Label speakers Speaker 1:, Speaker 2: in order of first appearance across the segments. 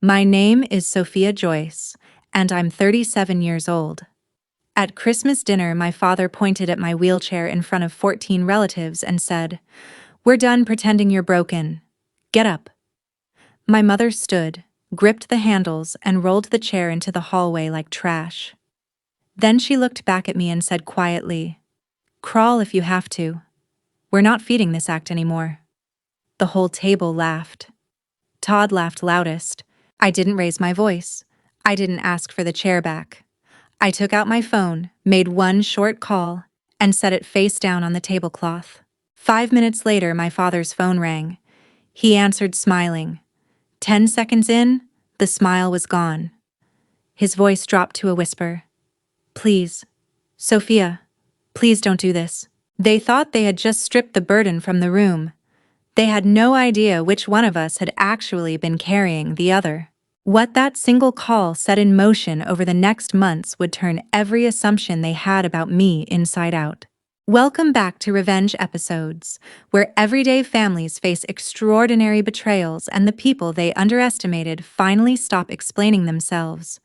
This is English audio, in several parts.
Speaker 1: My name is Sophia Joyce, and I'm 37 years old. At Christmas dinner, my father pointed at my wheelchair in front of 14 relatives and said, "We're done pretending you're broken. Get up." My mother stood, gripped the handles, and rolled the chair into the hallway like trash. Then she looked back at me and said quietly, "Crawl if you have to. We're not feeding this act anymore." The whole table laughed. Todd laughed loudest. I didn't raise my voice. I didn't ask for the chair back. I took out my phone, made one short call, and set it face down on the tablecloth. 5 minutes later, my father's phone rang. He answered smiling. 10 seconds in, the smile was gone. His voice dropped to a whisper. "Please, Sophia, please don't do this." They thought they had just stripped the burden from the room. They had no idea which one of us had actually been carrying the other. What that single call set in motion over the next months would turn every assumption they had about me inside out. Welcome back to Revenge Episodes, where everyday families face extraordinary betrayals and the people they underestimated finally stop explaining themselves.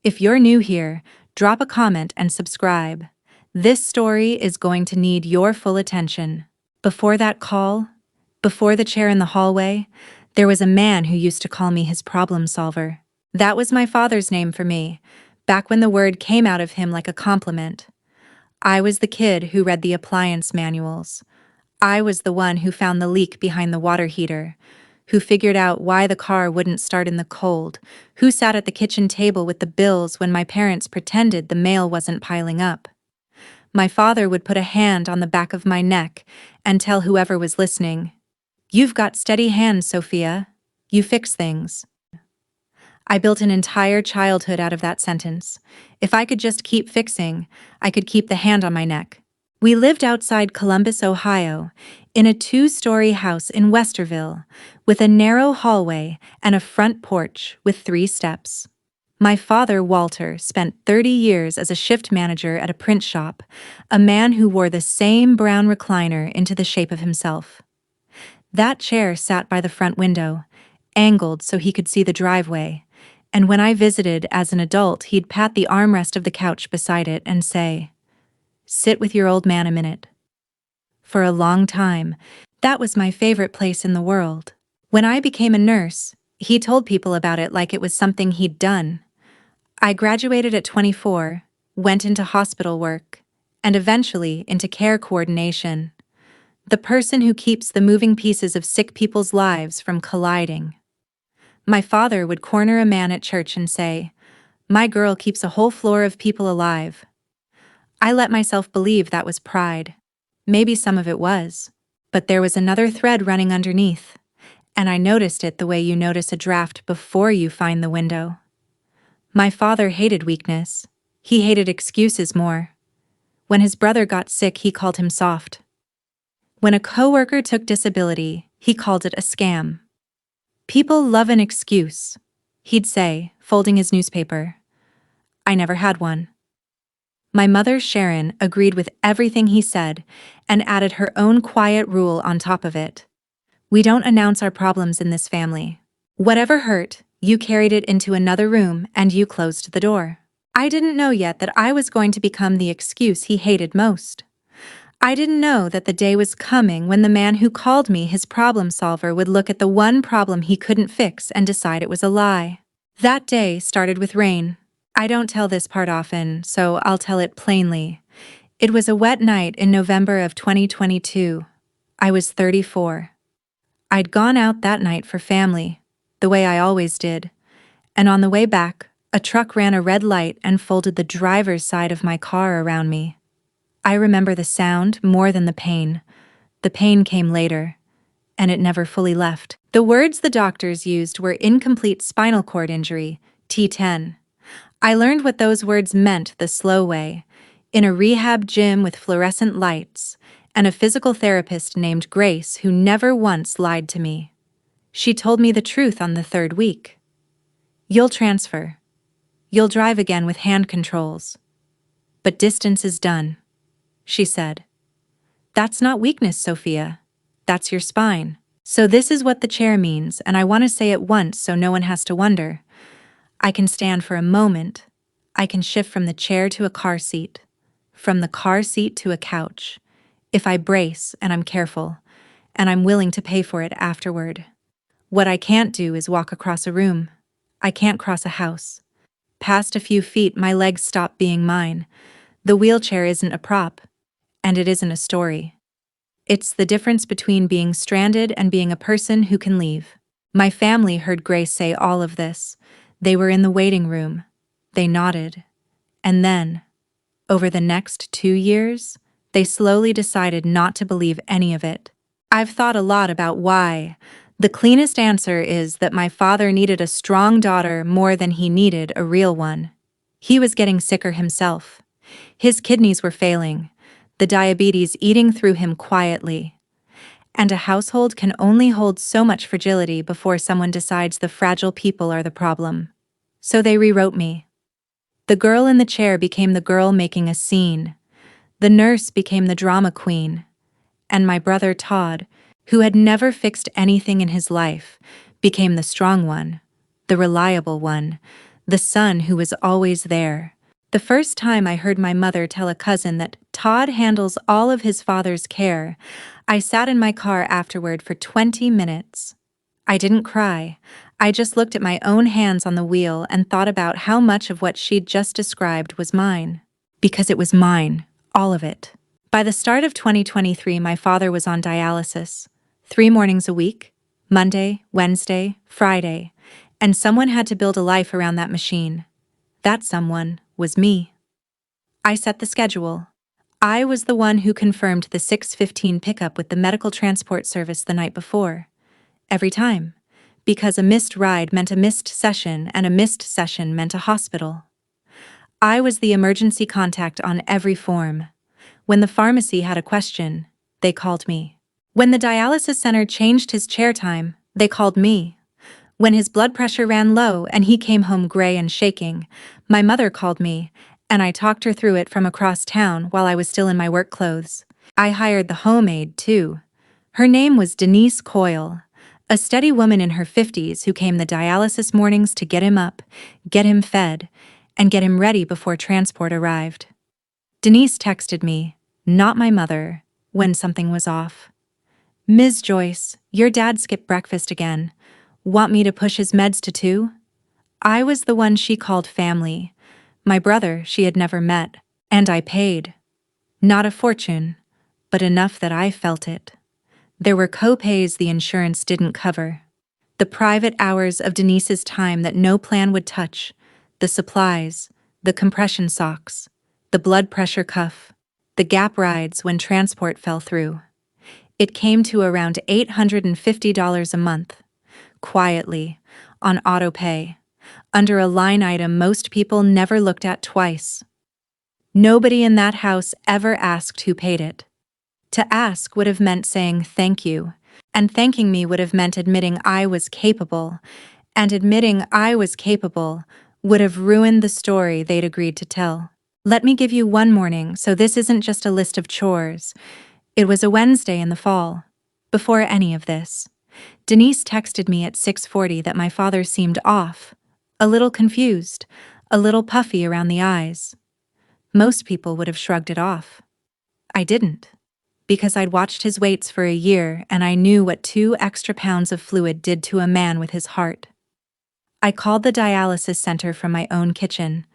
Speaker 1: If you're new here, drop a comment and subscribe. This story is going to need your full attention. Before that call, before the chair in the hallway, there was a man who used to call me his problem solver. That was my father's name for me, back when the word came out of him like a compliment. I was the kid who read the appliance manuals. I was the one who found the leak behind the water heater, who figured out why the car wouldn't start in the cold, who sat at the kitchen table with the bills when my parents pretended the mail wasn't piling up. My father would put a hand on the back of my neck and tell whoever was listening, "You've got steady hands, Sophia. You fix things." I built an entire childhood out of that sentence. If I could just keep fixing, I could keep the hand on my neck. We lived outside Columbus, Ohio, in a 2-story house in Westerville, with a narrow hallway and a front porch with 3 steps. My father, Walter, spent 30 years as a shift manager at a print shop, a man who wore the same brown recliner into the shape of himself. That chair sat by the front window, angled so he could see the driveway, and when I visited as an adult, he'd pat the armrest of the couch beside it and say, "Sit with your old man a minute." For a long time, that was my favorite place in the world. When I became a nurse, he told people about it like it was something he'd done. I graduated at 24, went into hospital work, and eventually into care coordination. The person who keeps the moving pieces of sick people's lives from colliding. My father would corner a man at church and say, "My girl keeps a whole floor of people alive." I let myself believe that was pride. Maybe some of it was, but there was another thread running underneath, and I noticed it the way you notice a draft before you find the window. My father hated weakness. He hated excuses more. When his brother got sick, he called him soft. When a coworker took disability, he called it a scam. "People love an excuse," he'd say, folding his newspaper. I never had one. My mother, Sharon, agreed with everything he said and added her own quiet rule on top of it. "We don't announce our problems in this family. Whatever hurt, you carried it into another room and you closed the door." I didn't know yet that I was going to become the excuse he hated most. I didn't know that the day was coming when the man who called me his problem solver would look at the one problem he couldn't fix and decide it was a lie. That day started with rain. I don't tell this part often, so I'll tell it plainly. It was a wet night in November of 2022. I was 34. I'd gone out that night for family, the way I always did, and on the way back, a truck ran a red light and folded the driver's side of my car around me. I remember the sound more than the pain. The pain came later, and it never fully left. The words the doctors used were incomplete spinal cord injury, T10. I learned what those words meant the slow way, in a rehab gym with fluorescent lights, and a physical therapist named Grace who never once lied to me. She told me the truth on the 3rd week. "You'll transfer. You'll drive again with hand controls. But distance is done," she said. "That's not weakness, Sophia. That's your spine." So this is what the chair means, and I want to say it once so no one has to wonder. I can stand for a moment. I can shift from the chair to a car seat, from the car seat to a couch, if I brace and I'm careful, and I'm willing to pay for it afterward. What I can't do is walk across a room. I can't cross a house. Past a few feet, my legs stop being mine. The wheelchair isn't a prop, and it isn't a story. It's the difference between being stranded and being a person who can leave. My family heard Grace say all of this. They were in the waiting room. They nodded. And then, over the next 2 years, they slowly decided not to believe any of it. I've thought a lot about why. The cleanest answer is that my father needed a strong daughter more than he needed a real one. He was getting sicker himself. His kidneys were failing, the diabetes eating through him quietly. And a household can only hold so much fragility before someone decides the fragile people are the problem. So they rewrote me. The girl in the chair became the girl making a scene. The nurse became the drama queen. And my brother Todd, who had never fixed anything in his life, became the strong one, the reliable one, the son who was always there. The first time I heard my mother tell a cousin that Todd handles all of his father's care, I sat in my car afterward for 20 minutes. I didn't cry. I just looked at my own hands on the wheel and thought about how much of what she'd just described was mine. Because it was mine, all of it. By the start of 2023, my father was on dialysis. 3 mornings a week, Monday, Wednesday, Friday, and someone had to build a life around that machine. That someone was me. I set the schedule. I was the one who confirmed the 6:15 pickup with the medical transport service the night before. Every time. Because a missed ride meant a missed session and a missed session meant a hospital. I was the emergency contact on every form. When the pharmacy had a question, they called me. When the dialysis center changed his chair time, they called me. When his blood pressure ran low and he came home gray and shaking, my mother called me, and I talked her through it from across town while I was still in my work clothes. I hired the home aide, too. Her name was Denise Coyle, a steady woman in her 50s who came the dialysis mornings to get him up, get him fed, and get him ready before transport arrived. Denise texted me, not my mother, when something was off. "Ms. Joyce, your dad skipped breakfast again. Want me to push his meds to 2?" I was the one she called family. My brother she had never met, and I paid. Not a fortune, but enough that I felt it. There were co-pays the insurance didn't cover. The private hours of Denise's time that no plan would touch, the supplies, the compression socks, the blood pressure cuff, the gap rides when transport fell through. It came to around $850 a month. Quietly, on auto pay, under a line item most people never looked at twice. Nobody in that house ever asked who paid it. To ask would have meant saying thank you, and thanking me would have meant admitting I was capable, and admitting I was capable would have ruined the story they'd agreed to tell. Let me give you one morning, so this isn't just a list of chores. It was a Wednesday in the fall. Before any of this, Denise texted me at 6:40 that my father seemed off, a little confused, a little puffy around the eyes. Most people would have shrugged it off. I didn't, because I'd watched his weights for a year and I knew what 2 extra pounds of fluid did to a man with his heart. I called the dialysis center from my own kitchen,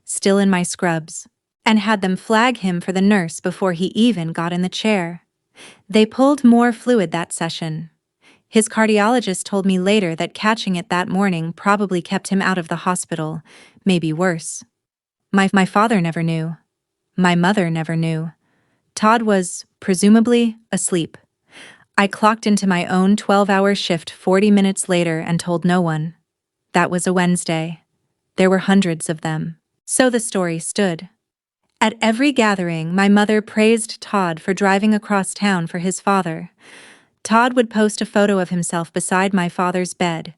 Speaker 1: still in my scrubs, and had them flag him for the nurse before he even got in the chair. They pulled more fluid that session. His cardiologist told me later that catching it that morning probably kept him out of the hospital, maybe worse. My father never knew. My mother never knew. Todd was, presumably, asleep. I clocked into my own 12-hour shift 40 minutes later and told no one. That was a Wednesday. There were hundreds of them. So the story stood. At every gathering, my mother praised Todd for driving across town for his father. Todd would post a photo of himself beside my father's bed,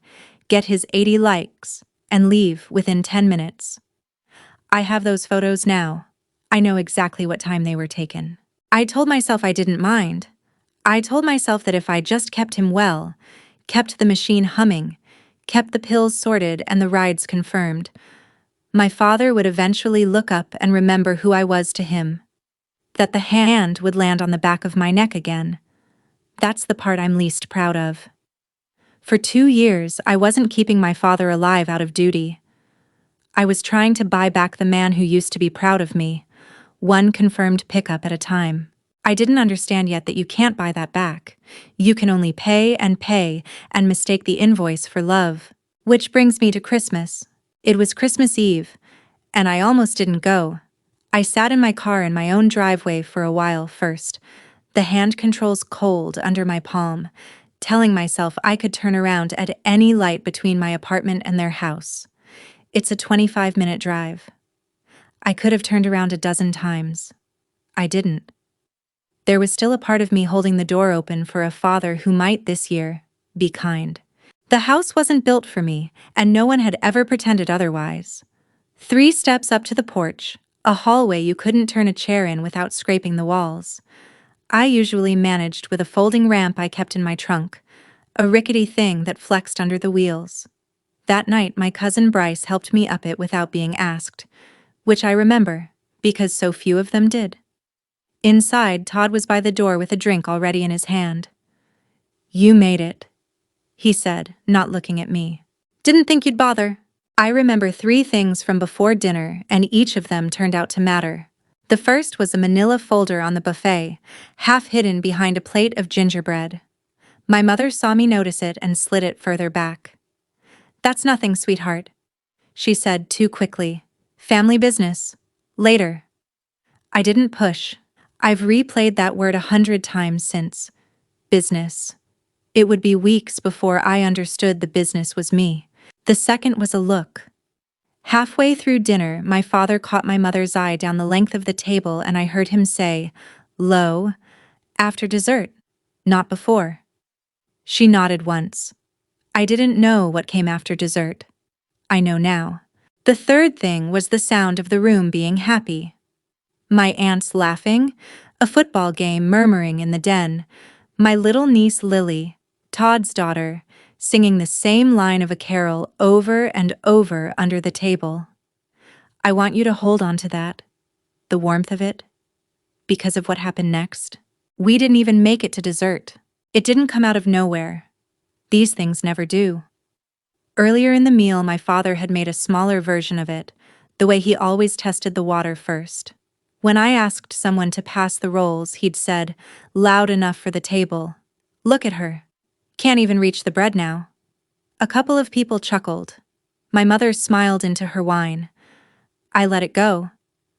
Speaker 1: get his 80 likes, and leave within 10 minutes. I have those photos now. I know exactly what time they were taken. I told myself I didn't mind. I told myself that if I just kept him well, kept the machine humming, kept the pills sorted and the rides confirmed, my father would eventually look up and remember who I was to him. That the hand would land on the back of my neck again. That's the part I'm least proud of. For 2 years, I wasn't keeping my father alive out of duty. I was trying to buy back the man who used to be proud of me, one confirmed pickup at a time. I didn't understand yet that you can't buy that back. You can only pay and mistake the invoice for love. Which brings me to Christmas. It was Christmas Eve, and I almost didn't go. I sat in my car in my own driveway for a while first, the hand controls cold under my palm, telling myself I could turn around at any light between my apartment and their house. It's a 25-minute drive. I could have turned around a dozen times. I didn't. There was still a part of me holding the door open for a father who might this year be kind. The house wasn't built for me, and no one had ever pretended otherwise. 3 steps up to the porch, a hallway you couldn't turn a chair in without scraping the walls. I usually managed with a folding ramp I kept in my trunk, a rickety thing that flexed under the wheels. That night, my cousin Bryce helped me up it without being asked, which I remember, because so few of them did. Inside, Todd was by the door with a drink already in his hand. "You made it," he said, not looking at me. "Didn't think you'd bother." I remember 3 things from before dinner, and each of them turned out to matter. The first was a manila folder on the buffet, half hidden behind a plate of gingerbread. My mother saw me notice it and slid it further back. "That's nothing, sweetheart," she said too quickly. "Family business. Later." I didn't push. I've replayed that word 100 times since. Business. It would be weeks before I understood the business was me. The second was a look. Halfway through dinner, my father caught my mother's eye down the length of the table and I heard him say, low, "After dessert, not before." She nodded once. I didn't know what came after dessert. I know now. The third thing was the sound of the room being happy. My aunts laughing, a football game murmuring in the den, my little niece Lily, Todd's daughter, singing the same line of a carol over and over under the table. I want you to hold on to that, the warmth of it, because of what happened next. We didn't even make it to dessert. It didn't come out of nowhere. These things never do. Earlier in the meal, my father had made a smaller version of it, the way he always tested the water first. When I asked someone to pass the rolls, he'd said, loud enough for the table, "Look at her. Can't even reach the bread now." A couple of people chuckled. My mother smiled into her wine. I let it go,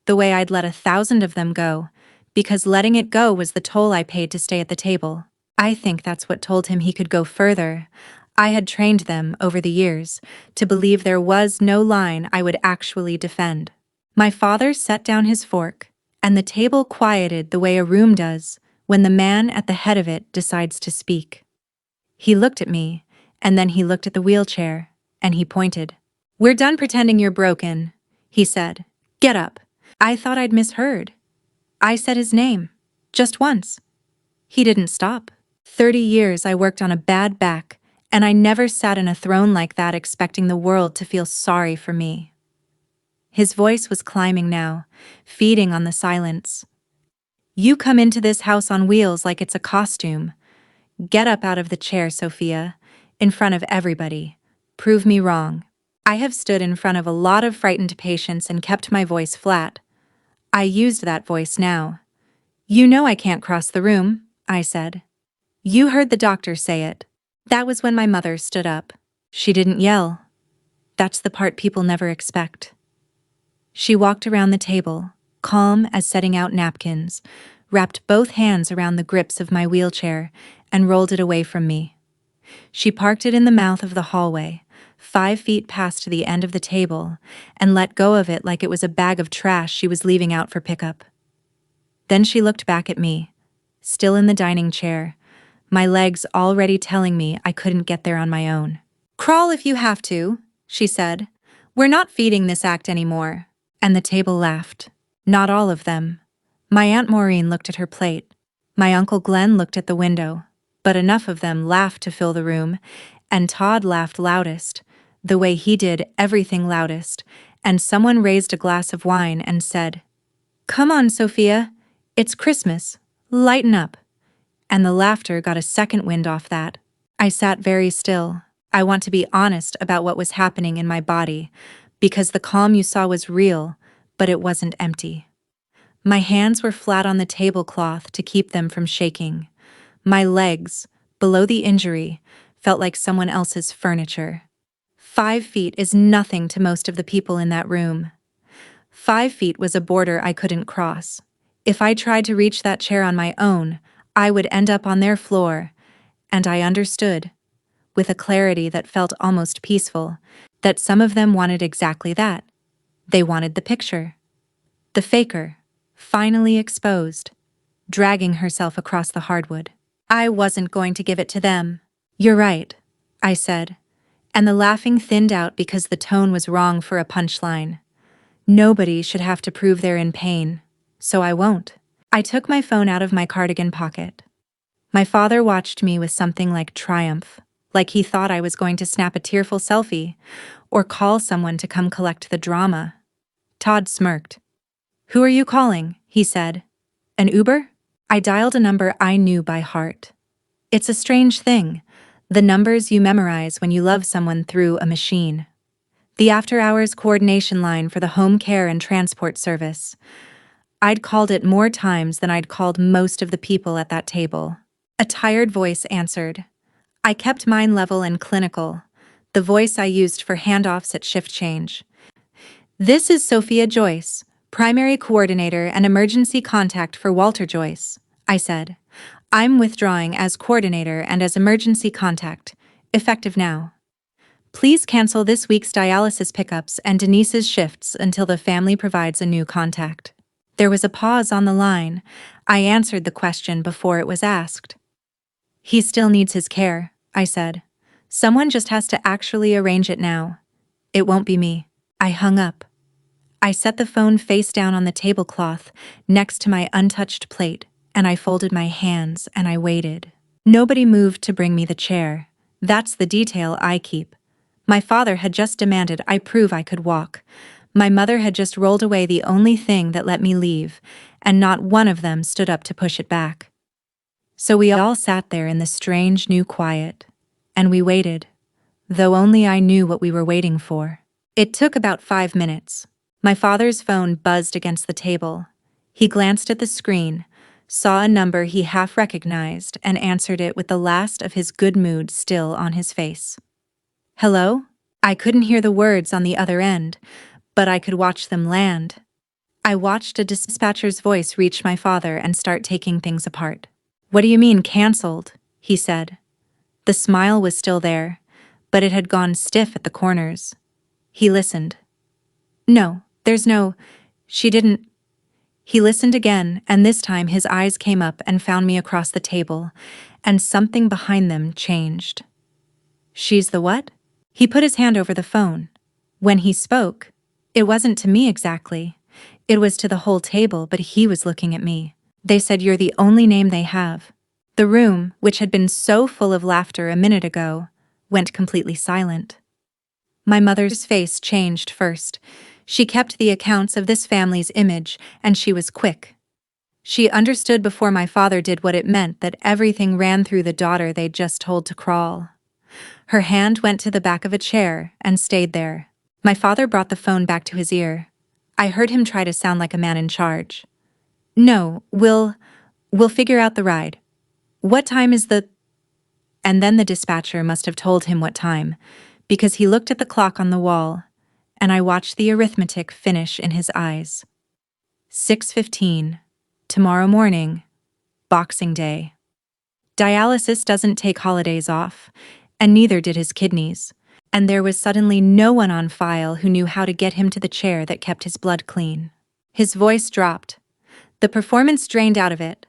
Speaker 1: the way I'd let 1,000 of them go, because letting it go was the toll I paid to stay at the table. I think that's what told him he could go further. I had trained them, over the years, to believe there was no line I would actually defend. My father set down his fork, and the table quieted the way a room does when the man at the head of it decides to speak. He looked at me, and then he looked at the wheelchair, and he pointed. "We're done pretending you're broken," he said. "Get up." I thought I'd misheard. I said his name, just once. He didn't stop. 30 years I worked on a bad back, and I never sat in a throne like that expecting the world to feel sorry for me. His voice was climbing now, feeding on the silence. "You come into this house on wheels like it's a costume. Get up out of the chair, Sophia, in front of everybody. Prove me wrong." I have stood in front of a lot of frightened patients and kept my voice flat. I used that voice now. "You know I can't cross the room," I said. "You heard the doctor say it." That was when my mother stood up. She didn't yell. That's the part people never expect. She walked around the table, calm as setting out napkins, wrapped both hands around the grips of my wheelchair, and rolled it away from me. She parked it in the mouth of the hallway, 5 feet past the end of the table, and let go of it like it was a bag of trash she was leaving out for pickup. Then she looked back at me, still in the dining chair, my legs already telling me I couldn't get there on my own. "Crawl if you have to," she said. "We're not feeding this act anymore." And the table laughed. Not all of them. My Aunt Maureen looked at her plate. My Uncle Glenn looked at the window, but enough of them laughed to fill the room, and Todd laughed loudest, the way he did everything loudest, and someone raised a glass of wine and said, "Come on, Sophia, it's Christmas, lighten up." And the laughter got a second wind off that. I sat very still. I want to be honest about what was happening in my body, because the calm you saw was real, but it wasn't empty. My hands were flat on the tablecloth to keep them from shaking. My legs, below the injury, felt like someone else's furniture. 5 feet is nothing to most of the people in that room. 5 feet was a border I couldn't cross. If I tried to reach that chair on my own, I would end up on their floor, and I understood, with a clarity that felt almost peaceful, that some of them wanted exactly that. They wanted the picture. The faker, finally exposed, dragging herself across the hardwood. I wasn't going to give it to them. "You're right," I said, and the laughing thinned out because the tone was wrong for a punchline. Nobody should have to prove they're in pain, so I won't. I took my phone out of my cardigan pocket. My father watched me with something like triumph, like he thought I was going to snap a tearful selfie or call someone to come collect the drama. Todd smirked. "Who are you calling?" he said. "An Uber?" I dialed a number I knew by heart. It's a strange thing, the numbers you memorize when you love someone through a machine. The after-hours coordination line for the home care and transport service. I'd called it more times than I'd called most of the people at that table. A tired voice answered. I kept mine level and clinical, the voice I used for handoffs at shift change. "This is Sophia Joyce, primary coordinator and emergency contact for Walter Joyce," I said. "I'm withdrawing as coordinator and as emergency contact, effective now. Please cancel this week's dialysis pickups and Denise's shifts until the family provides a new contact." There was a pause on the line. I answered the question before it was asked. "He still needs his care," I said. "Someone just has to actually arrange it now. It won't be me." I hung up. I set the phone face down on the tablecloth next to my untouched plate, and I folded my hands and I waited. Nobody moved to bring me the chair. That's the detail I keep. My father had just demanded I prove I could walk. My mother had just rolled away the only thing that let me leave, and not one of them stood up to push it back. So we all sat there in the strange new quiet, and we waited, though only I knew what we were waiting for. It took about 5 minutes. My father's phone buzzed against the table. He glanced at the screen, saw a number he half recognized, and answered it with the last of his good mood still on his face. "Hello?" I couldn't hear the words on the other end, but I could watch them land. I watched a dispatcher's voice reach my father and start taking things apart. "What do you mean, canceled?" he said. The smile was still there, but it had gone stiff at the corners. He listened. "No, there's no... she didn't..." He listened again, and this time his eyes came up and found me across the table, and something behind them changed. "She's the what?" He put his hand over the phone. When he spoke, it wasn't to me exactly. It was to the whole table, but he was looking at me. "They said you're the only name they have." The room, which had been so full of laughter a minute ago, went completely silent. My mother's face changed first. She kept the accounts of this family's image, and she was quick. She understood before my father did what it meant that everything ran through the daughter they'd just told to crawl. Her hand went to the back of a chair and stayed there. My father brought the phone back to his ear. I heard him try to sound like a man in charge. "No, we'll figure out the ride. What time is the..." And then the dispatcher must have told him what time, because he looked at the clock on the wall, and I watched the arithmetic finish in his eyes. 6:15, tomorrow morning, Boxing Day. Dialysis doesn't take holidays off, and neither did his kidneys, and there was suddenly no one on file who knew how to get him to the chair that kept his blood clean. His voice dropped. The performance drained out of it.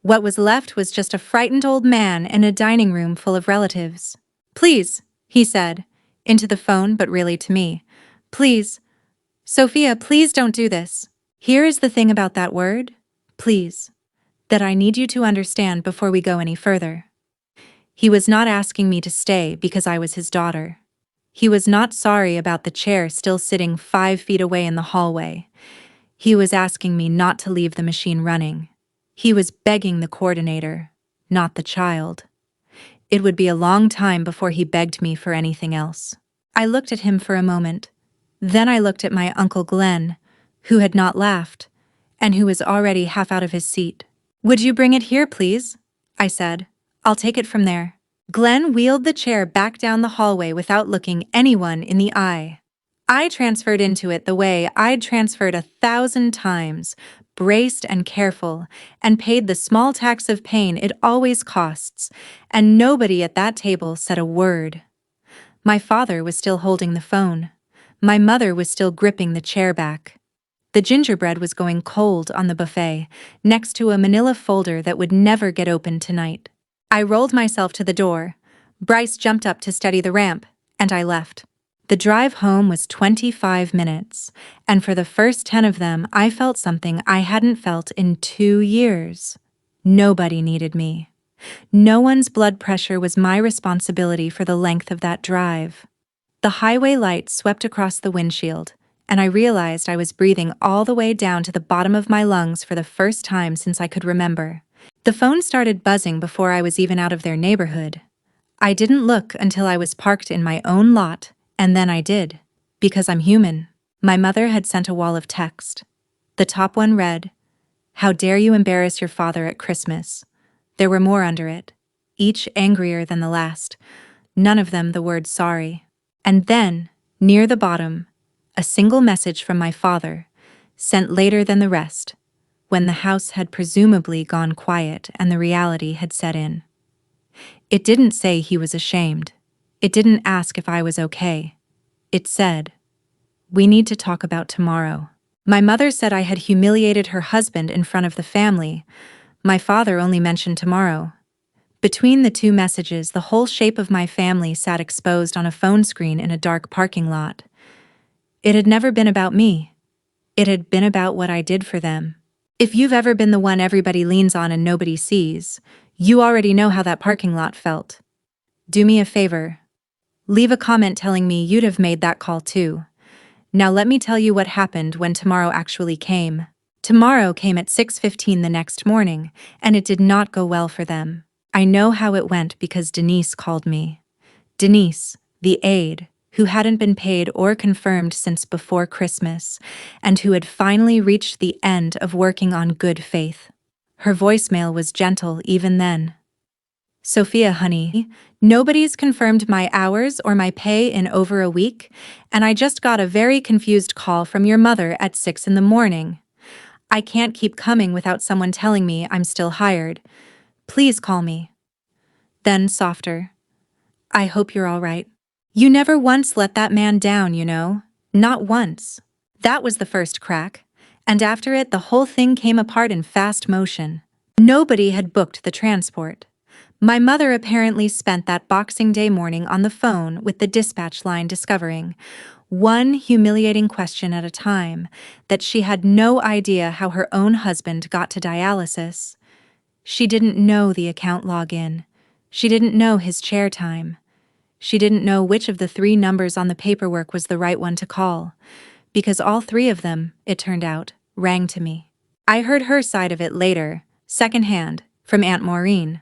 Speaker 1: What was left was just a frightened old man in a dining room full of relatives. "Please," he said, into the phone but really to me. "Please. Sophia, please don't do this." Here is the thing about that word. Please. that I need you to understand before we go any further. He was not asking me to stay because I was his daughter. He was not sorry about the chair still sitting 5 feet away in the hallway. He was asking me not to leave the machine running. He was begging the coordinator, not the child. It would be a long time before he begged me for anything else. I looked at him for a moment. Then I looked at my Uncle Glenn, who had not laughed, and who was already half out of his seat. "Would you bring it here, please?" I said. "I'll take it from there." Glenn wheeled the chair back down the hallway without looking anyone in the eye. I transferred into it the way I'd transferred 1,000 times, braced and careful, and paid the small tax of pain it always costs, and nobody at that table said a word. My father was still holding the phone. My mother was still gripping the chair back. The gingerbread was going cold on the buffet, next to a manila folder that would never get opened tonight. I rolled myself to the door. Bryce jumped up to steady the ramp, and I left. The drive home was 25 minutes, and for the first 10 of them, I felt something I hadn't felt in 2 years. Nobody needed me. No one's blood pressure was my responsibility for the length of that drive. The highway light swept across the windshield, and I realized I was breathing all the way down to the bottom of my lungs for the first time since I could remember. The phone started buzzing before I was even out of their neighborhood. I didn't look until I was parked in my own lot, and then I did, because I'm human. My mother had sent a wall of text. The top one read, "How dare you embarrass your father at Christmas?" There were more under it, each angrier than the last, none of them the word sorry. And then, near the bottom, a single message from my father, sent later than the rest, when the house had presumably gone quiet and the reality had set in. It didn't say he was ashamed. It didn't ask if I was okay. It said, "We need to talk about tomorrow." My mother said I had humiliated her husband in front of the family. My father only mentioned tomorrow. Between the two messages, the whole shape of my family sat exposed on a phone screen in a dark parking lot. It had never been about me. It had been about what I did for them. If you've ever been the one everybody leans on and nobody sees, you already know how that parking lot felt. Do me a favor. Leave a comment telling me you'd have made that call too. Now let me tell you what happened when tomorrow actually came. Tomorrow came at 6:15 the next morning, and it did not go well for them. I know how it went because Denise called me. Denise, the aide, who hadn't been paid or confirmed since before Christmas, and who had finally reached the end of working on good faith. Her voicemail was gentle even then. "Sophia, honey, nobody's confirmed my hours or my pay in over a week, and I just got a very confused call from your mother at 6 in the morning. I can't keep coming without someone telling me I'm still hired. Please call me." Then softer, "I hope you're all right. You never once let that man down, you know. Not once." That was the first crack, and after it the whole thing came apart in fast motion. Nobody had booked the transport. My mother apparently spent that Boxing Day morning on the phone with the dispatch line discovering, one humiliating question at a time, that she had no idea how her own husband got to dialysis. She didn't know the account login. She didn't know his chair time. She didn't know which of the 3 numbers on the paperwork was the right one to call, because all 3 of them, it turned out, rang to me. I heard her side of it later, secondhand, from Aunt Maureen.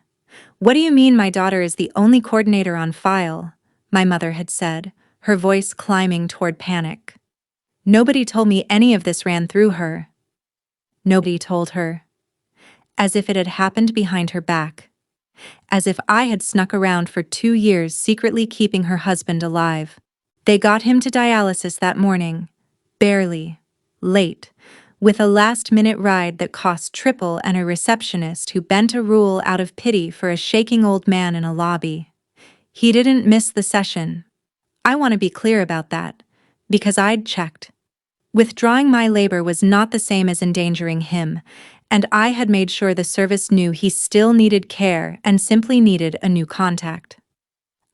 Speaker 1: "What do you mean my daughter is the only coordinator on file?" my mother had said, her voice climbing toward panic. "Nobody told me any of this ran through her." Nobody told her. As if it had happened behind her back. As if I had snuck around for 2 years secretly keeping her husband alive. They got him to dialysis that morning. Barely. Late. With a last-minute ride that cost triple and a receptionist who bent a rule out of pity for a shaking old man in a lobby. He didn't miss the session. I want to be clear about that, because I'd checked. Withdrawing my labor was not the same as endangering him, and I had made sure the service knew he still needed care and simply needed a new contact.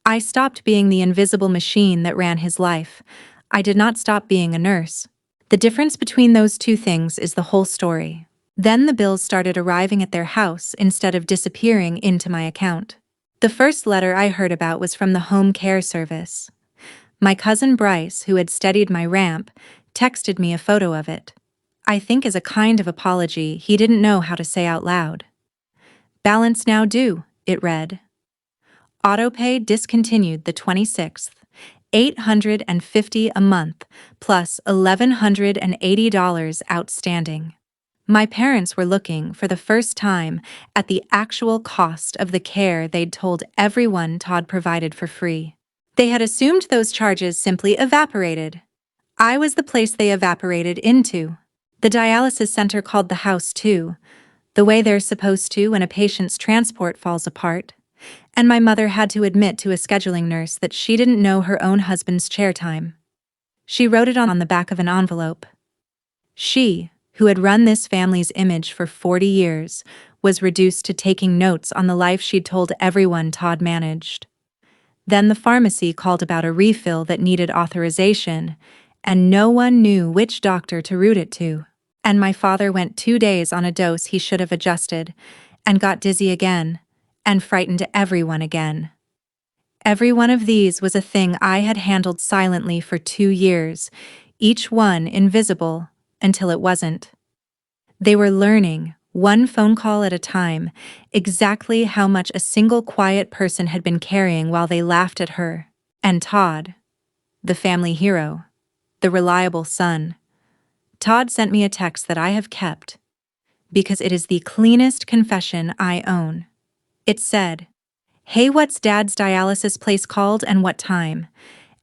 Speaker 1: I stopped being the invisible machine that ran his life. I did not stop being a nurse. The difference between those two things is the whole story. Then the bills started arriving at their house instead of disappearing into my account. The first letter I heard about was from the home care service. My cousin Bryce, who had studied my ramp, texted me a photo of it. I think as a kind of apology he didn't know how to say out loud. Balance now due, it read. Autopay discontinued the 26th. $850 a month, plus $1,180 outstanding. My parents were looking for the first time at the actual cost of the care they'd told everyone Todd provided for free. They had assumed those charges simply evaporated. I was the place they evaporated into. The dialysis center called the house too, the way they're supposed to when a patient's transport falls apart. And my mother had to admit to a scheduling nurse that she didn't know her own husband's chair time. She wrote it on the back of an envelope. She, who had run this family's image for 40 years, was reduced to taking notes on the life she'd told everyone Todd managed. Then the pharmacy called about a refill that needed authorization, and no one knew which doctor to route it to. And my father went 2 days on a dose he should have adjusted, and got dizzy again, and frightened everyone again. Every one of these was a thing I had handled silently for 2 years, each one invisible, until it wasn't. They were learning, one phone call at a time, exactly how much a single quiet person had been carrying while they laughed at her. And Todd, the family hero, the reliable son. Todd sent me a text that I have kept, because it is the cleanest confession I own. It said, "Hey, what's Dad's dialysis place called and what time?"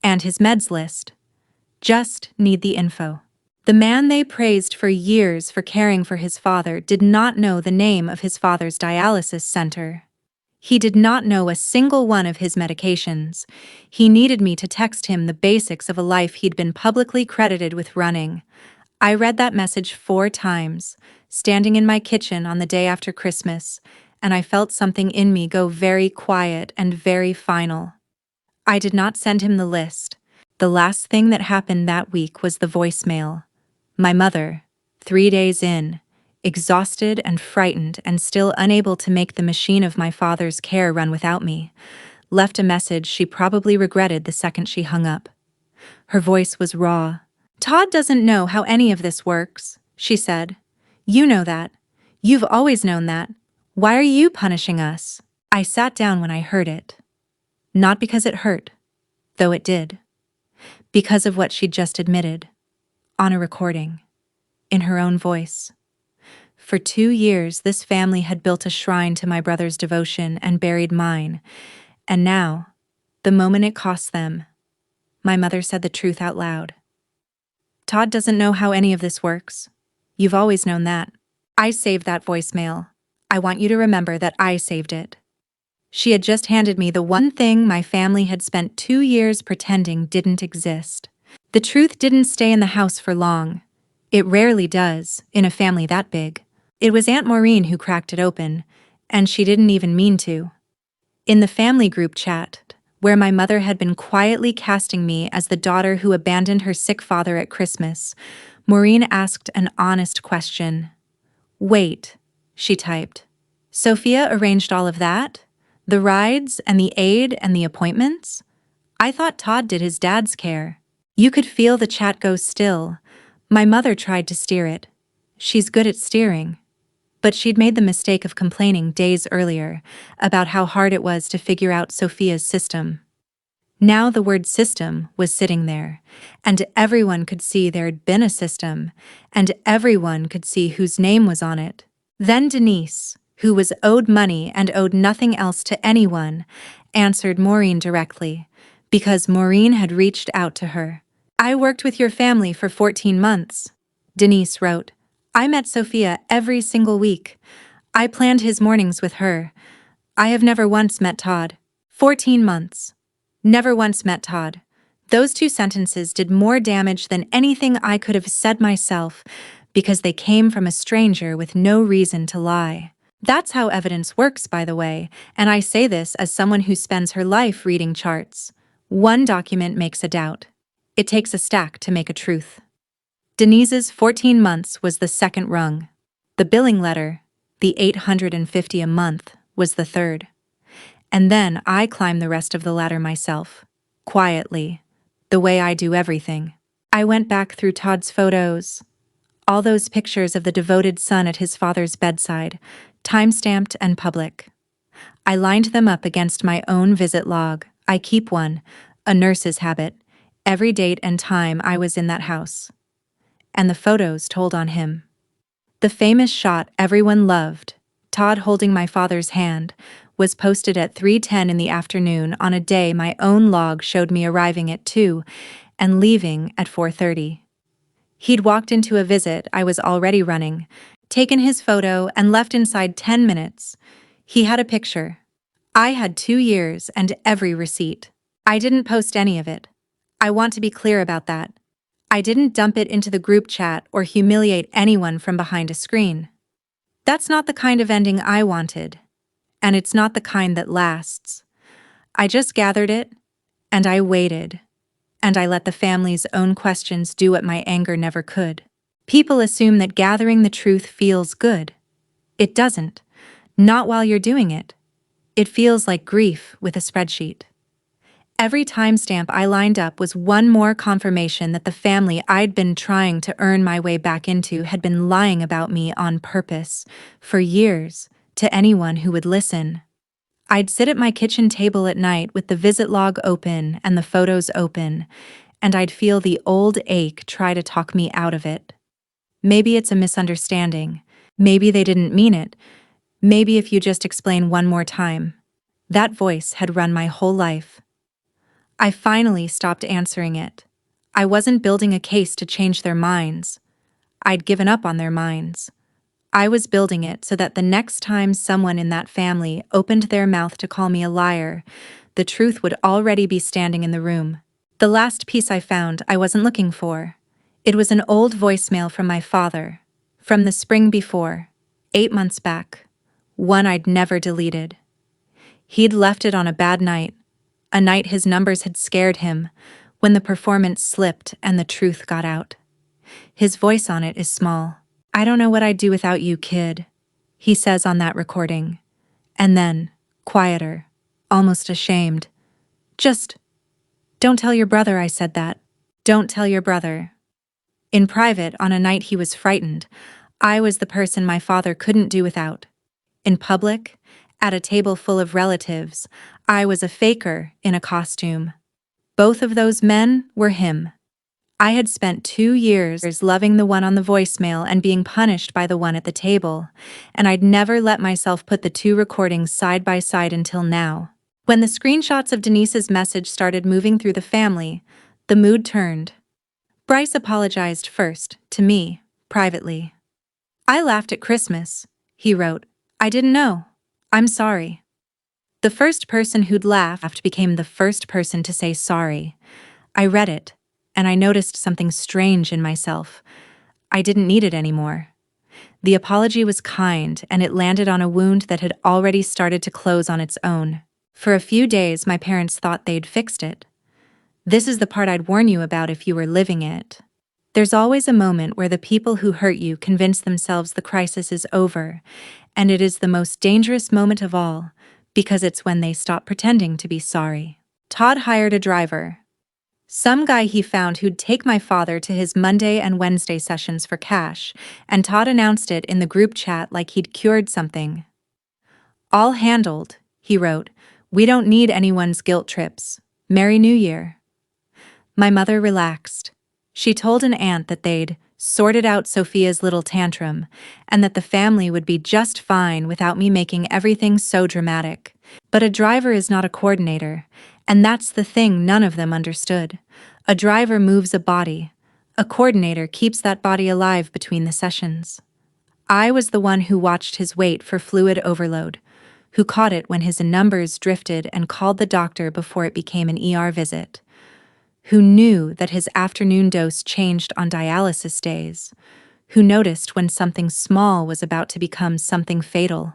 Speaker 1: And his meds list. Just need the info. The man they praised for years for caring for his father did not know the name of his father's dialysis center. He did not know a single one of his medications. He needed me to text him the basics of a life he'd been publicly credited with running. I read that message 4 times, standing in my kitchen on the day after Christmas, and I felt something in me go very quiet and very final. I did not send him the list. The last thing that happened that week was the voicemail. My mother, 3 days in, exhausted and frightened and still unable to make the machine of my father's care run without me, left a message she probably regretted the second she hung up. Her voice was raw. "Todd doesn't know how any of this works," she said. "You know that. You've always known that. Why are you punishing us?" I sat down when I heard it. Not because it hurt, though it did. Because of what she'd just admitted. On a recording. In her own voice. For 2 years, this family had built a shrine to my brother's devotion and buried mine. And now, the moment it cost them, my mother said the truth out loud. "Todd doesn't know how any of this works. You've always known that." I saved that voicemail. I want you to remember that I saved it. She had just handed me the one thing my family had spent 2 years pretending didn't exist. The truth didn't stay in the house for long. It rarely does, in a family that big. It was Aunt Maureen who cracked it open, and she didn't even mean to. In the family group chat, where my mother had been quietly casting me as the daughter who abandoned her sick father at Christmas, Maureen asked an honest question. "Wait," she typed. "Sophia arranged all of that? The rides and the aid and the appointments? I thought Todd did his dad's care." You could feel the chat go still. My mother tried to steer it. She's good at steering. But she'd made the mistake of complaining days earlier about how hard it was to figure out Sophia's system. Now the word system was sitting there, and everyone could see there had been a system, and everyone could see whose name was on it. Then Denise, who was owed money and owed nothing else to anyone, answered Maureen directly, because Maureen had reached out to her. "I worked with your family for 14 months, Denise wrote. "I met Sophia every single week. I planned his mornings with her. I have never once met Todd. 14 months. Never once met Todd." Those 2 sentences did more damage than anything I could have said myself, because they came from a stranger with no reason to lie. That's how evidence works, by the way, and I say this as someone who spends her life reading charts. One document makes a doubt. It takes a stack to make a truth. Denise's 14 months was the second rung. The billing letter, the $850 a month, was the third. And then I climbed the rest of the ladder myself, quietly, the way I do everything. I went back through Todd's photos, all those pictures of the devoted son at his father's bedside, time-stamped and public. I lined them up against my own visit log. I keep one, a nurse's habit, every date and time I was in that house. And the photos told on him. The famous shot everyone loved, Todd holding my father's hand, was posted at 3:10 in the afternoon on a day my own log showed me arriving at 2 and leaving at 4:30. He'd walked into a visit I was already running, taken his photo, and left inside 10 minutes. He had a picture. I had 2 years and every receipt. I didn't post any of it. I want to be clear about that. I didn't dump it into the group chat or humiliate anyone from behind a screen. That's not the kind of ending I wanted. And it's not the kind that lasts. I just gathered it, and I waited, and I let the family's own questions do what my anger never could. People assume that gathering the truth feels good. It doesn't. Not while you're doing it. It feels like grief with a spreadsheet. Every timestamp I lined up was one more confirmation that the family I'd been trying to earn my way back into had been lying about me on purpose, for years, to anyone who would listen. I'd sit at my kitchen table at night with the visit log open and the photos open, and I'd feel the old ache try to talk me out of it. Maybe it's a misunderstanding. Maybe they didn't mean it. Maybe if you just explain one more time. That voice had run my whole life. I finally stopped answering it. I wasn't building a case to change their minds. I'd given up on their minds. I was building it so that the next time someone in that family opened their mouth to call me a liar, the truth would already be standing in the room. The last piece I found I wasn't looking for. It was an old voicemail from my father, from the spring before, 8 months back, one I'd never deleted. He'd left it on a bad night, a night his numbers had scared him, when the performance slipped and the truth got out. His voice on it is small. "I don't know what I'd do without you, kid," he says on that recording. And then, quieter, almost ashamed. "Just, don't tell your brother I said that. Don't tell your brother." In private, on a night he was frightened, I was the person my father couldn't do without. In public, at a table full of relatives, I was a faker in a costume. Both of those men were him. I had spent 2 years loving the one on the voicemail and being punished by the one at the table, and I'd never let myself put the two recordings side by side until now. When the screenshots of Denise's message started moving through the family, the mood turned. Bryce apologized first, to me, privately. "I laughed at Christmas," he wrote. "I didn't know. I'm sorry." The first person who'd laughed became the first person to say sorry. I read it, and I noticed something strange in myself. I didn't need it anymore. The apology was kind, and it landed on a wound that had already started to close on its own. For a few days, my parents thought they'd fixed it. This is the part I'd warn you about if you were living it. There's always a moment where the people who hurt you convince themselves the crisis is over, and it is the most dangerous moment of all, because it's when they stop pretending to be sorry. Todd hired a driver. Some guy he found who'd take my father to his Monday and Wednesday sessions for cash, and Todd announced it in the group chat like he'd cured something. "All handled," he wrote. "We don't need anyone's guilt trips. Merry New Year." My mother relaxed. She told an aunt that they'd sorted out Sophia's little tantrum, and that the family would be just fine without me making everything so dramatic. But a driver is not a coordinator, and that's the thing none of them understood. A driver moves a body. A coordinator keeps that body alive between the sessions. I was the one who watched his wait for fluid overload, who caught it when his numbers drifted and called the doctor before it became an ER visit, who knew that his afternoon dose changed on dialysis days, who noticed when something small was about to become something fatal.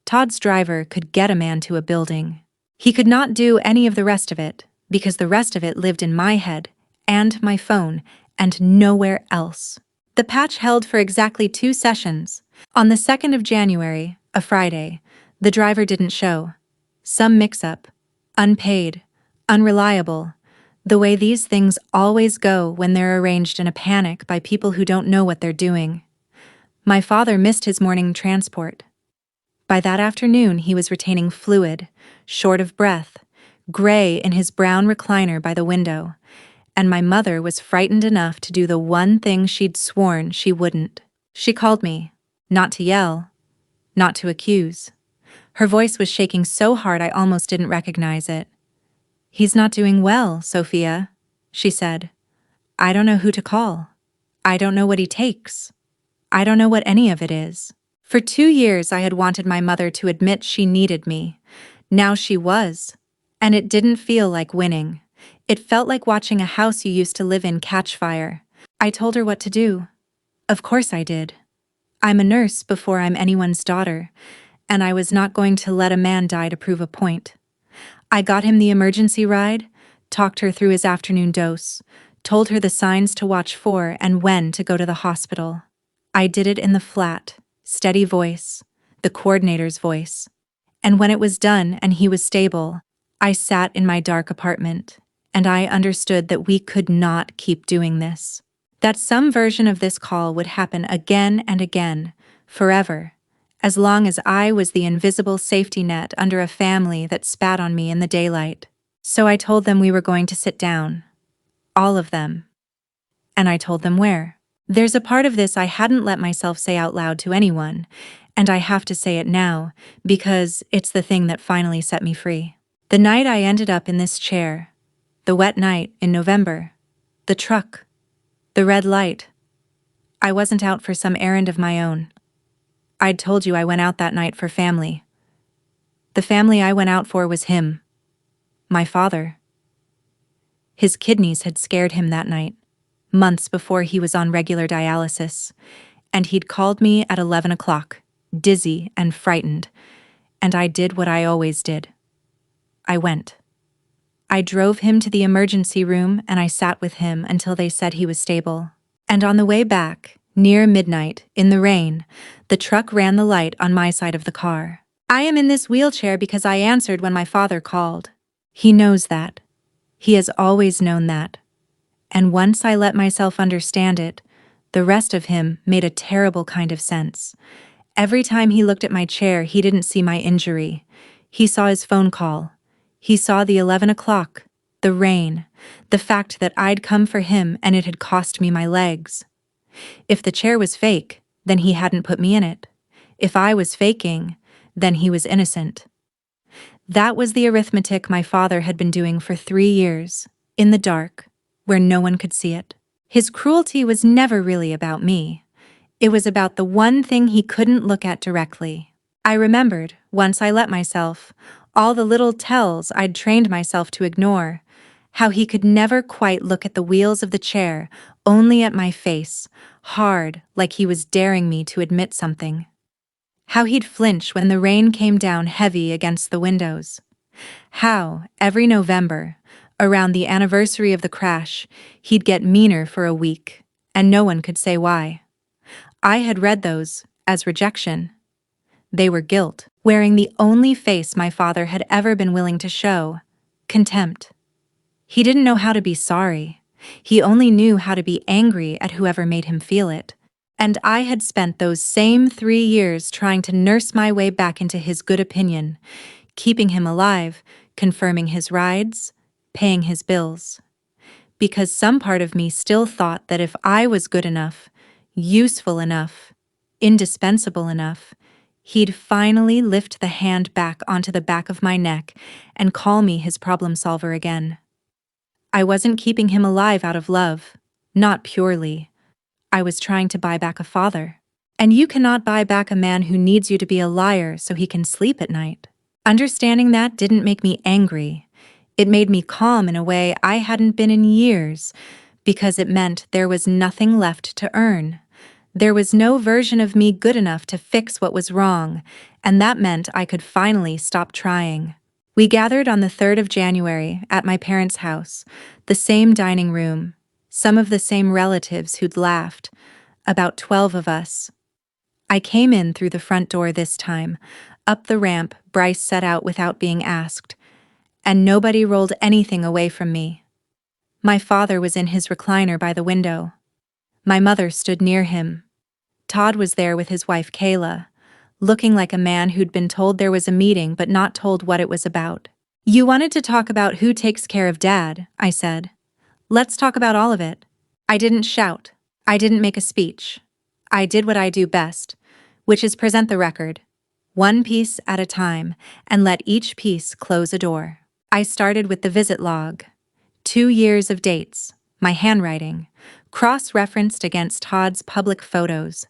Speaker 1: Todd's driver could get a man to a building. He could not do any of the rest of it, because the rest of it lived in my head, and my phone, and nowhere else. The patch held for exactly 2 sessions. On the 2nd of January, a Friday, the driver didn't show. Some mix-up. Unpaid. Unreliable. The way these things always go when they're arranged in a panic by people who don't know what they're doing. My father missed his morning transport. By that afternoon, he was retaining fluid, short of breath, gray in his brown recliner by the window, and my mother was frightened enough to do the one thing she'd sworn she wouldn't. She called me, not to yell, not to accuse. Her voice was shaking so hard I almost didn't recognize it. "He's not doing well, Sophia," she said. "I don't know who to call. I don't know what he takes. I don't know what any of it is." For 2 years I had wanted my mother to admit she needed me. Now she was. And it didn't feel like winning. It felt like watching a house you used to live in catch fire. I told her what to do. Of course I did. I'm a nurse before I'm anyone's daughter, and I was not going to let a man die to prove a point. I got him the emergency ride, talked her through his afternoon dose, told her the signs to watch for and when to go to the hospital. I did it in the flat, steady voice, the coordinator's voice. And when it was done and he was stable, I sat in my dark apartment, and I understood that we could not keep doing this. That some version of this call would happen again and again, forever, as long as I was the invisible safety net under a family that spat on me in the daylight. So I told them we were going to sit down. All of them. And I told them where. There's a part of this I hadn't let myself say out loud to anyone, and I have to say it now, because it's the thing that finally set me free. The night I ended up in this chair, the wet night in November, the truck, the red light. I wasn't out for some errand of my own. I'd told you I went out that night for family. The family I went out for was him. My father. His kidneys had scared him that night, months before he was on regular dialysis, and he'd called me at 11 o'clock, dizzy and frightened, and I did what I always did. I went. I drove him to the emergency room and I sat with him until they said he was stable. And on the way back, near midnight, in the rain, the truck ran the light on my side of the car. I am in this wheelchair because I answered when my father called. He knows that. He has always known that. And once I let myself understand it, the rest of him made a terrible kind of sense. Every time he looked at my chair, he didn't see my injury. He saw his phone call. He saw the 11 o'clock, the rain, the fact that I'd come for him and it had cost me my legs. If the chair was fake, then he hadn't put me in it. If I was faking, then he was innocent. That was the arithmetic my father had been doing for 3 years, in the dark, where no one could see it. His cruelty was never really about me. It was about the one thing he couldn't look at directly. I remembered, once I let myself, all the little tells I'd trained myself to ignore, how he could never quite look at the wheels of the chair, only at my face, hard, like he was daring me to admit something. How he'd flinch when the rain came down heavy against the windows. How, every November, around the anniversary of the crash, he'd get meaner for a week, and no one could say why. I had read those as rejection. They were guilt, wearing the only face my father had ever been willing to show, contempt. He didn't know how to be sorry. He only knew how to be angry at whoever made him feel it. And I had spent those same 3 years trying to nurse my way back into his good opinion, keeping him alive, confirming his rides, paying his bills. Because some part of me still thought that if I was good enough, useful enough, indispensable enough, he'd finally lift the hand back onto the back of my neck and call me his problem solver again. I wasn't keeping him alive out of love, not purely. I was trying to buy back a father. And you cannot buy back a man who needs you to be a liar so he can sleep at night. Understanding that didn't make me angry. It made me calm in a way I hadn't been in years, because it meant there was nothing left to earn. There was no version of me good enough to fix what was wrong, and that meant I could finally stop trying. We gathered on the 3rd of January at my parents' house, the same dining room, some of the same relatives who'd laughed, about 12 of us. I came in through the front door this time. Up the ramp, Bryce set out without being asked, and nobody rolled anything away from me. My father was in his recliner by the window. My mother stood near him. Todd was there with his wife Kayla, looking like a man who'd been told there was a meeting but not told what it was about. "You wanted to talk about who takes care of Dad," I said. "Let's talk about all of it." I didn't shout. I didn't make a speech. I did what I do best, which is present the record, one piece at a time, and let each piece close a door. I started with the visit log. 2 years of dates, my handwriting, cross-referenced against Todd's public photos.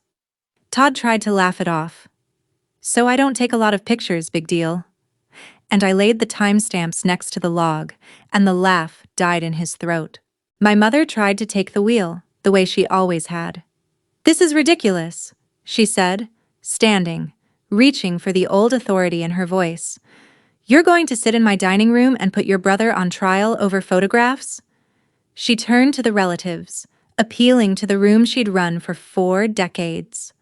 Speaker 1: Todd tried to laugh it off. "So I don't take a lot of pictures, big deal." And I laid the timestamps next to the log, and the laugh died in his throat. My mother tried to take the wheel, the way she always had. "This is ridiculous," she said, standing, reaching for the old authority in her voice. "You're going to sit in my dining room and put your brother on trial over photographs?" She turned to the relatives, appealing to the room she'd run for 4 decades.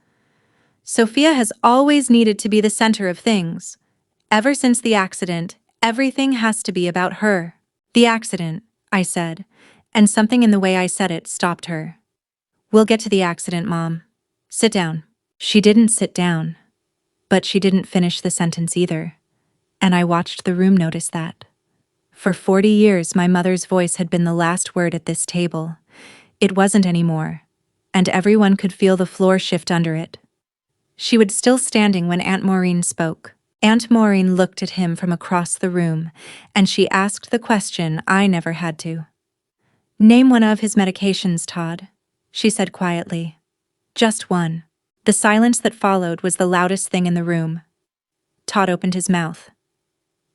Speaker 1: "Sophia has always needed to be the center of things. Ever since the accident, everything has to be about her." "The accident," I said, and something in the way I said it stopped her. "We'll get to the accident, Mom. Sit down." She didn't sit down, but she didn't finish the sentence either, and I watched the room notice that. For 40 years, my mother's voice had been the last word at this table. It wasn't anymore, and everyone could feel the floor shift under it. She was still standing when Aunt Maureen spoke. Aunt Maureen looked at him from across the room, and she asked the question I never had to. "Name one of his medications, Todd," she said quietly. "Just one." The silence that followed was the loudest thing in the room. Todd opened his mouth.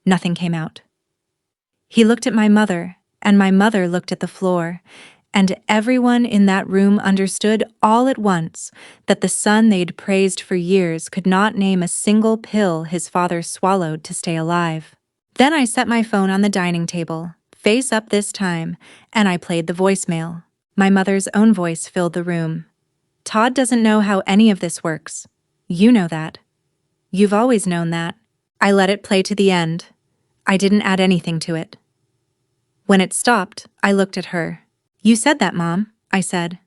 Speaker 1: Nothing came out. He looked at my mother, and my mother looked at the floor, and everyone in that room understood all at once that the son they'd praised for years could not name a single pill his father swallowed to stay alive. Then I set my phone on the dining table, face up this time, and I played the voicemail. My mother's own voice filled the room. "Todd doesn't know how any of this works. You know that. You've always known that." I let it play to the end. I didn't add anything to it. When it stopped, I looked at her. "You said that, Mom," I said.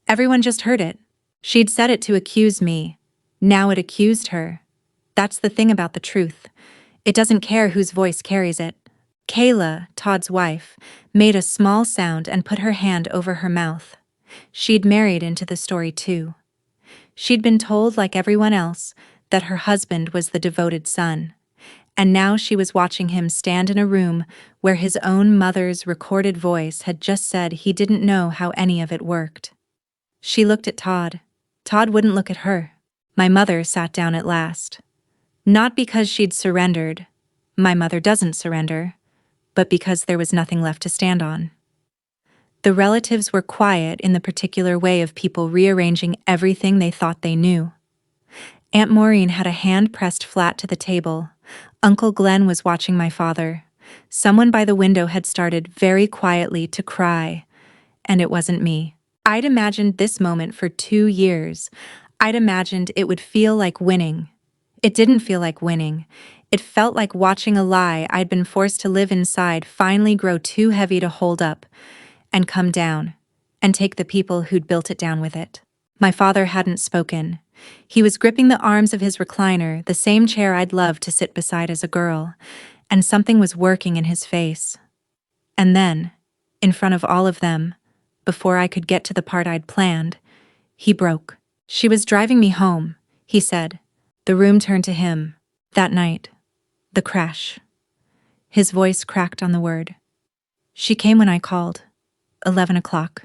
Speaker 1: "Everyone just heard it." She'd said it to accuse me. Now it accused her. That's the thing about the truth. It doesn't care whose voice carries it. Kayla, Todd's wife, made a small sound and put her hand over her mouth. She'd married into the story too. She'd been told, like everyone else, that her husband was the devoted son. And now she was watching him stand in a room where his own mother's recorded voice had just said he didn't know how any of it worked. She looked at Todd. Todd wouldn't look at her. My mother sat down at last. Not because she'd surrendered. My mother doesn't surrender. But because there was nothing left to stand on. The relatives were quiet in the particular way of people rearranging everything they thought they knew. Aunt Maureen had a hand pressed flat to the table. Uncle Glenn was watching my father. Someone by the window had started very quietly to cry, and it wasn't me. I'd imagined this moment for 2 years. I'd imagined it would feel like winning. It didn't feel like winning. It felt like watching a lie I'd been forced to live inside finally grow too heavy to hold up, and come down, and take the people who'd built it down with it. My father hadn't spoken. He was gripping the arms of his recliner, the same chair I'd loved to sit beside as a girl, and something was working in his face. And then, in front of all of them, before I could get to the part I'd planned, he broke. "She was driving me home," he said. The room turned to him. That night. The crash. His voice cracked on the word. "She came when I called. 11 o'clock.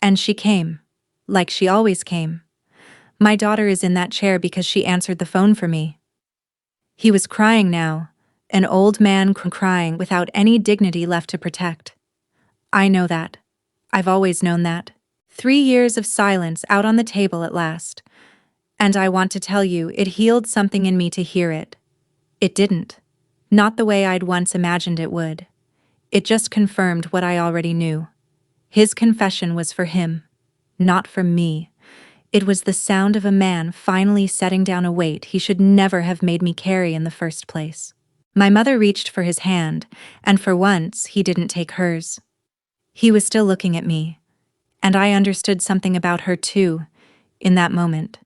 Speaker 1: And she came, like she always came. My daughter is in that chair because she answered the phone for me." He was crying now, an old man crying without any dignity left to protect. I know that. I've always known that. 3 years of silence out on the table at last. And I want to tell you, it healed something in me to hear it. It didn't. Not the way I'd once imagined it would. It just confirmed what I already knew. His confession was for him, not for me. It was the sound of a man finally setting down a weight he should never have made me carry in the first place. My mother reached for his hand, and for once he didn't take hers. He was still looking at me, and I understood something about her too, in that moment.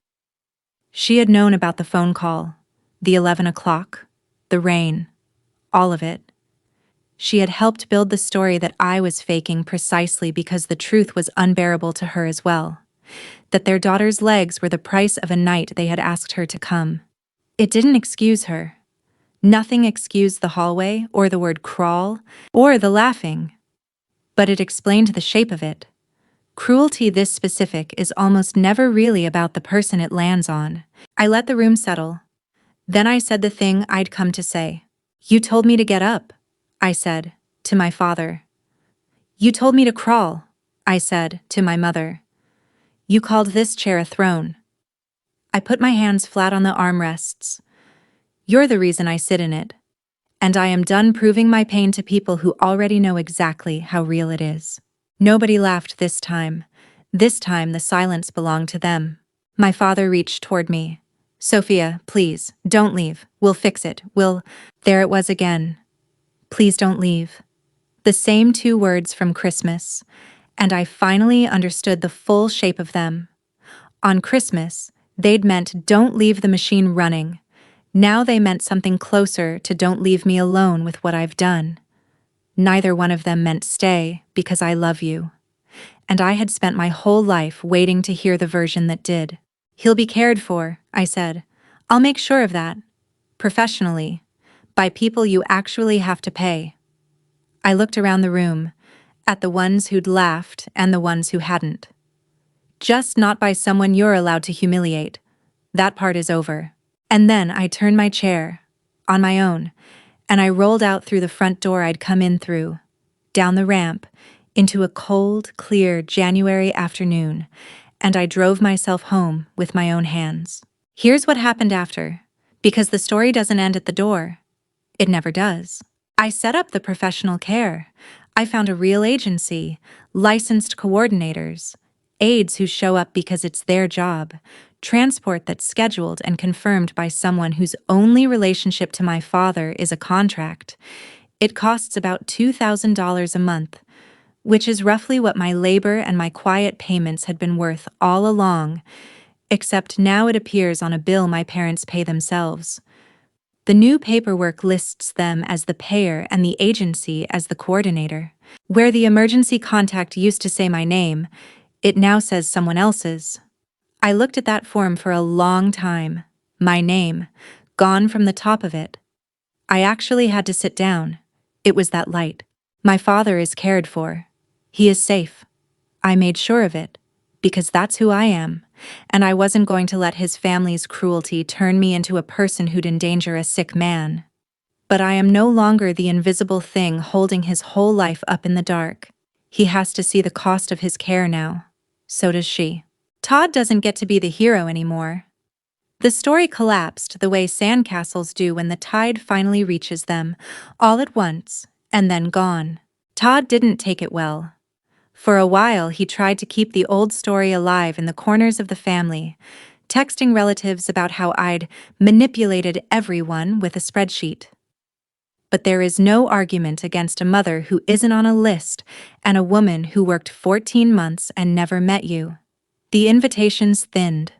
Speaker 1: She had known about the phone call, the 11 o'clock, the rain, all of it. She had helped build the story that I was faking precisely because the truth was unbearable to her as well, that their daughter's legs were the price of a night they had asked her to come. It didn't excuse her. Nothing excused the hallway, or the word crawl, or the laughing. But it explained the shape of it. Cruelty this specific is almost never really about the person it lands on. I let the room settle. Then I said the thing I'd come to say. "You told me to get up," I said, to my father. "You told me to crawl," I said, to my mother. "You called this chair a throne." I put my hands flat on the armrests. "You're the reason I sit in it. And I am done proving my pain to people who already know exactly how real it is." Nobody laughed this time. This time the silence belonged to them. My father reached toward me. "Sophia, please, don't leave. We'll fix it. There it was again. "Please don't leave." The same 2 words from Christmas. And I finally understood the full shape of them. On Christmas, they'd meant "don't leave the machine running." Now they meant something closer to "don't leave me alone with what I've done." Neither one of them meant "stay, because I love you." And I had spent my whole life waiting to hear the version that did. "He'll be cared for," I said. "I'll make sure of that. Professionally. By people you actually have to pay." I looked around the room, at the ones who'd laughed and the ones who hadn't. "Just not by someone you're allowed to humiliate. That part is over." And then I turned my chair, on my own, and I rolled out through the front door I'd come in through, down the ramp, into a cold, clear January afternoon, and I drove myself home with my own hands. Here's what happened after, because the story doesn't end at the door. It never does. I set up the professional care. I found a real agency, licensed coordinators, aides who show up because it's their job, transport that's scheduled and confirmed by someone whose only relationship to my father is a contract. It costs about $2,000 a month, which is roughly what my labor and my quiet payments had been worth all along, except now it appears on a bill my parents pay themselves. The new paperwork lists them as the payer and the agency as the coordinator. Where the emergency contact used to say my name, it now says someone else's. I looked at that form for a long time. My name, gone from the top of it. I actually had to sit down. It was that light. My father is cared for. He is safe. I made sure of it, because that's who I am, and I wasn't going to let his family's cruelty turn me into a person who'd endanger a sick man. But I am no longer the invisible thing holding his whole life up in the dark. He has to see the cost of his care now. So does she. Todd doesn't get to be the hero anymore. The story collapsed the way sandcastles do when the tide finally reaches them, all at once, and then gone. Todd didn't take it well. For a while, he tried to keep the old story alive in the corners of the family, texting relatives about how I'd manipulated everyone with a spreadsheet. But there is no argument against a mother who isn't on a list and a woman who worked 14 months and never met you. The invitations thinned.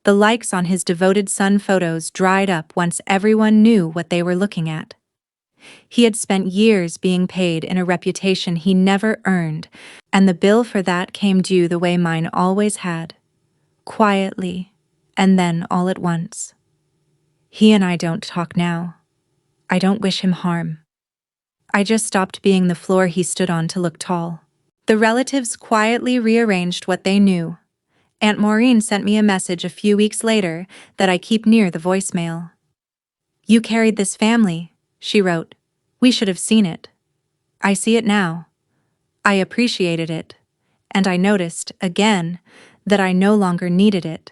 Speaker 1: The likes on his devoted son photos dried up once everyone knew what they were looking at. He had spent years being paid in a reputation he never earned, and the bill for that came due the way mine always had. Quietly, and then all at once. He and I don't talk now. I don't wish him harm. I just stopped being the floor he stood on to look tall. The relatives quietly rearranged what they knew. Aunt Maureen sent me a message a few weeks later that I keep near the voicemail. "You carried this family," she wrote. "We should have seen it. I see it now. I appreciated it, and I noticed, again, that I no longer needed it.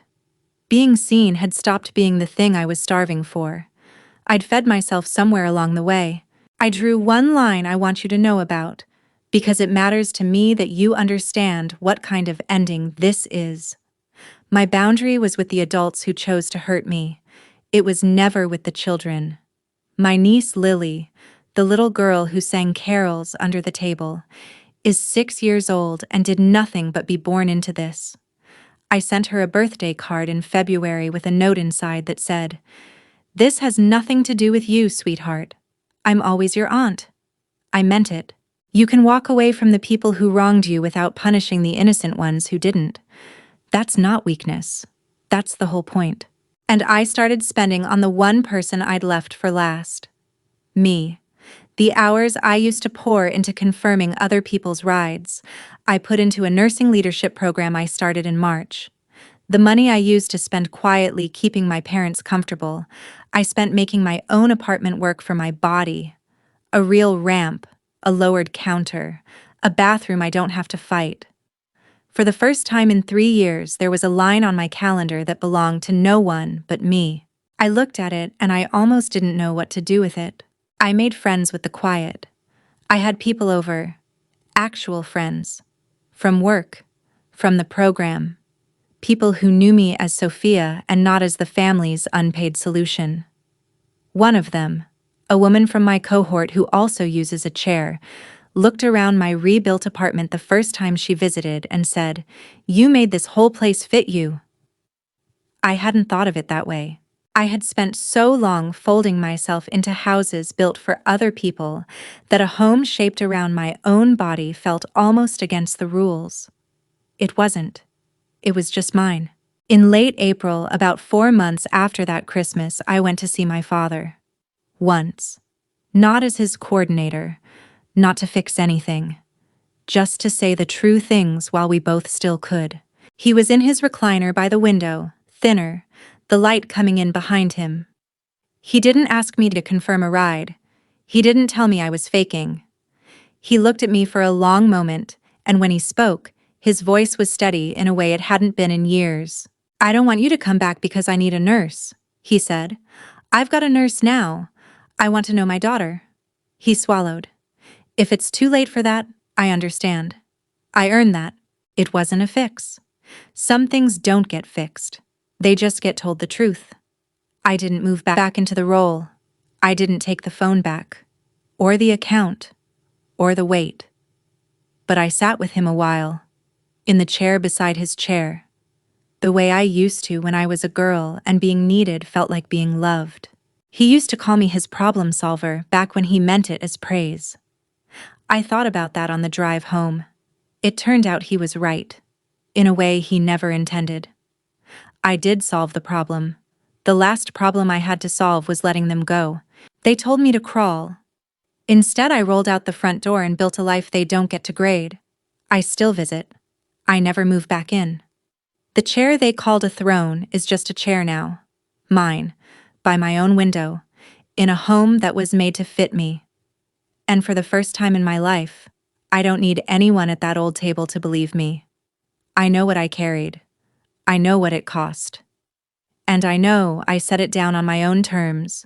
Speaker 1: Being seen had stopped being the thing I was starving for. I'd fed myself somewhere along the way. I drew one line I want you to know about, because it matters to me that you understand what kind of ending this is. My boundary was with the adults who chose to hurt me. It was never with the children. My niece Lily, the little girl who sang carols under the table, is 6 years old and did nothing but be born into this. I sent her a birthday card in February with a note inside that said, "This has nothing to do with you, sweetheart. I'm always your aunt." I meant it. You can walk away from the people who wronged you without punishing the innocent ones who didn't. That's not weakness. That's the whole point. And I started spending on the one person I'd left for last. Me. The hours I used to pour into confirming other people's rides, I put into a nursing leadership program I started in March. The money I used to spend quietly keeping my parents comfortable, I spent making my own apartment work for my body. A real ramp, a lowered counter, a bathroom I don't have to fight. For the first time in 3 years, there was a line on my calendar that belonged to no one but me. I looked at it and I almost didn't know what to do with it. I made friends with the quiet. I had people over, actual friends, from work, from the program, people who knew me as Sophia and not as the family's unpaid solution. One of them, a woman from my cohort who also uses a chair, looked around my rebuilt apartment the first time she visited and said, "You made this whole place fit you." I hadn't thought of it that way. I had spent so long folding myself into houses built for other people that a home shaped around my own body felt almost against the rules. It wasn't. It was just mine. In late April, about 4 months after that Christmas, I went to see my father. Once. Not as his coordinator, not to fix anything. Just to say the true things while we both still could. He was in his recliner by the window, thinner, the light coming in behind him. He didn't ask me to confirm a ride. He didn't tell me I was faking. He looked at me for a long moment, and when he spoke, his voice was steady in a way it hadn't been in years. "I don't want you to come back because I need a nurse," he said. "I've got a nurse now. I want to know my daughter." He swallowed. "If it's too late for that, I understand. I earned that. It wasn't a fix. Some things don't get fixed. They just get told the truth." I didn't move back into the role. I didn't take the phone back, or the account, or the weight. But I sat with him a while, in the chair beside his chair, the way I used to when I was a girl and being needed felt like being loved. He used to call me his problem solver back when he meant it as praise. I thought about that on the drive home. It turned out he was right, in a way he never intended. I did solve the problem. The last problem I had to solve was letting them go. They told me to crawl. Instead, I rolled out the front door and built a life they don't get to grade. I still visit. I never move back in. The chair they called a throne is just a chair now. Mine, by my own window, in a home that was made to fit me. And for the first time in my life, I don't need anyone at that old table to believe me. I know what I carried. I know what it cost. And I know I set it down on my own terms,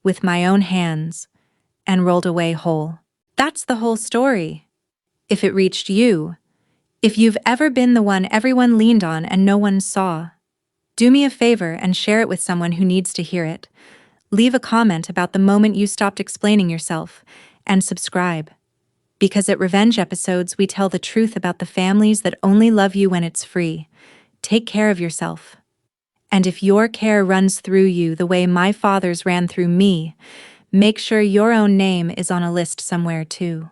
Speaker 1: with my own hands, and rolled away whole. That's the whole story. If it reached you, if you've ever been the one everyone leaned on and no one saw, do me a favor and share it with someone who needs to hear it. Leave a comment about the moment you stopped explaining yourself, and subscribe. Because at Revenge Episodes, we tell the truth about the families that only love you when it's free. Take care of yourself. And if your care runs through you the way my father's ran through me, make sure your own name is on a list somewhere too.